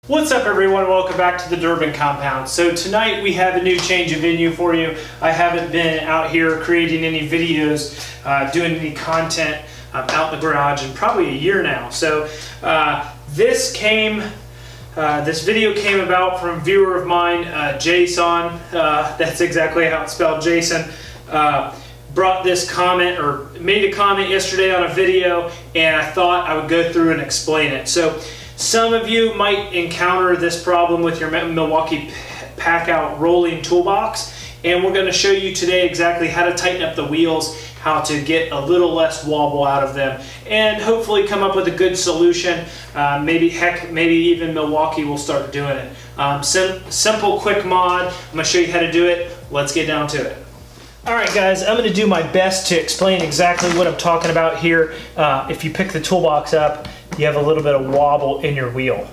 What's up everyone, welcome back to the Durbin Compound. So tonight we have a new change of venue for you. I haven't been out here creating any videos, doing any content out in the garage in probably a year now. So this video came about from a viewer of mine, Jayson, that's exactly how it's spelled, Jayson. Brought this comment, or made a comment yesterday on a video, and I thought I would go through and explain it. So some of you might encounter this problem with your Milwaukee Packout rolling toolbox, and we're going to show you today exactly how to tighten up the wheels, how to get a little less wobble out of them, and hopefully come up with a good solution. Maybe even Milwaukee will start doing it. Simple, quick mod. I'm going to show you how to do it. Let's get down to it. Alright guys, I'm going to do my best to explain exactly what I'm talking about here. If you pick the toolbox up, you have a little bit of wobble in your wheel.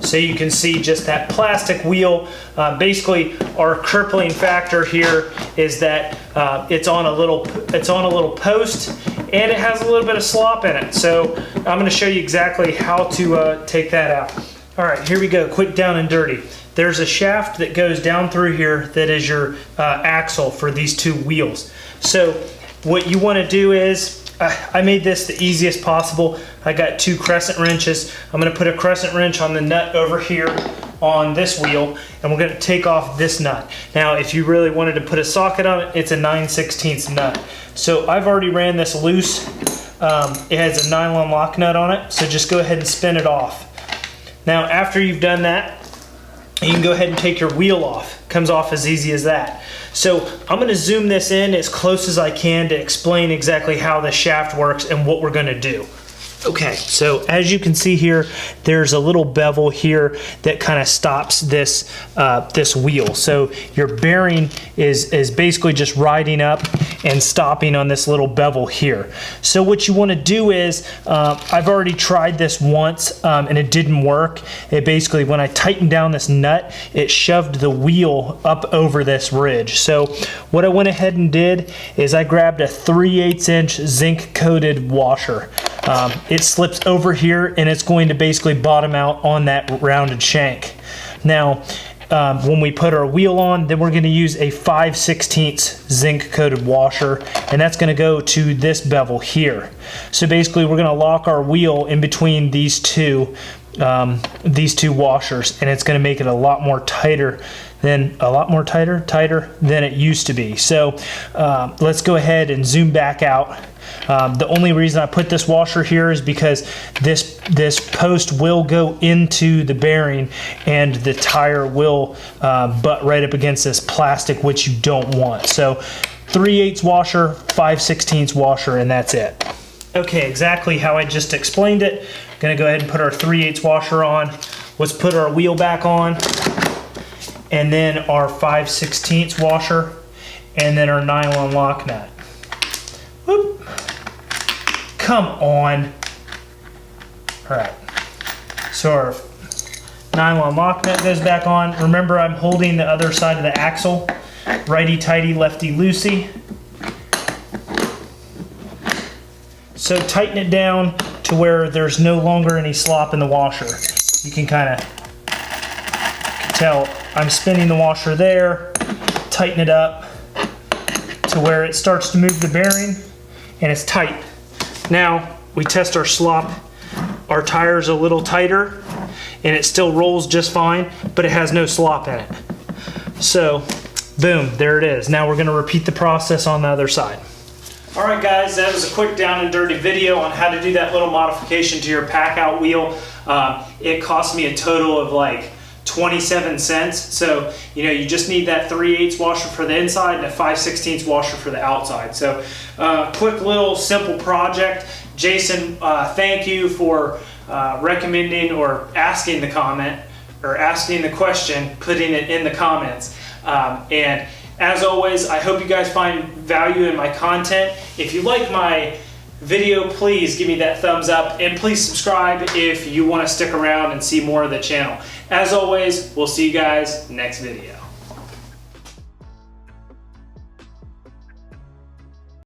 So you can see just that plastic wheel. Basically, our crippling factor here is that it's on a little post, and it has a little bit of slop in it. So I'm going to show you exactly how to take that out. Alright, here we go, quick down and dirty. There's a shaft that goes down through here that is your axle for these two wheels. So what you want to do is, I made this the easiest possible. I got 2 crescent wrenches. I'm going to put a crescent wrench on the nut over here on this wheel, and we're going to take off this nut. Now if you really wanted to put a socket on it, it's a 9/16 nut. So I've already ran this loose. It has a nylon lock nut on it, so just go ahead and spin it off. Now after you've done that, you can go ahead and take your wheel off. Comes off as easy as that. So I'm going to zoom this in as close as I can to explain exactly how the shaft works and what we're going to do. Okay, so as you can see here, there's a little bevel here that kind of stops this this wheel. So your bearing is basically just riding up and stopping on this little bevel here. So what you want to do is, I've already tried this once and it didn't work. It basically, when I tightened down this nut, it shoved the wheel up over this ridge. So what I went ahead and did is I grabbed a 3/8 inch zinc coated washer. It slips over here and it's going to basically bottom out on that rounded shank. Now when we put our wheel on, then we're going to use a 5/16 zinc coated washer, and that's going to go to this bevel here. So basically we're going to lock our wheel in between these two washers, and it's going to make it a lot more tighter than it used to be. So let's go ahead and zoom back out. The only reason I put this washer here is because this post will go into the bearing, and the tire will butt right up against this plastic, which you don't want. So 3/8 washer, 5/16 washer, and that's it. Okay, exactly how I just explained it. Gonna go ahead and put our 3/8 washer on. Let's put our wheel back on, and then our 5/16 washer, and then our nylon lock nut. Whoop. Come on. All right, so our nylon lock nut goes back on. Remember, I'm holding the other side of the axle. Righty-tighty, lefty-loosey. So tighten it down to where there's no longer any slop in the washer. You can kind of tell I'm spinning the washer there. Tighten it up to where it starts to move the bearing, and it's tight. Now we test our slop. Our tire's a little tighter, and it still rolls just fine, but it has no slop in it. So boom, there it is. Now we're going to repeat the process on the other side. Alright guys, that was a quick down and dirty video on how to do that little modification to your Packout wheel. It cost me a total of like 27 cents. So, you know, you just need that 3/8 washer for the inside and a 5/16 washer for the outside. So, quick little simple project. Jayson, thank you for recommending or asking the comment, or asking the question, putting it in the comments. And as always, I hope you guys find value in my content. If you like my video, please give me that thumbs up, and please subscribe if you want to stick around and see more of the channel. As always, we'll see you guys next video.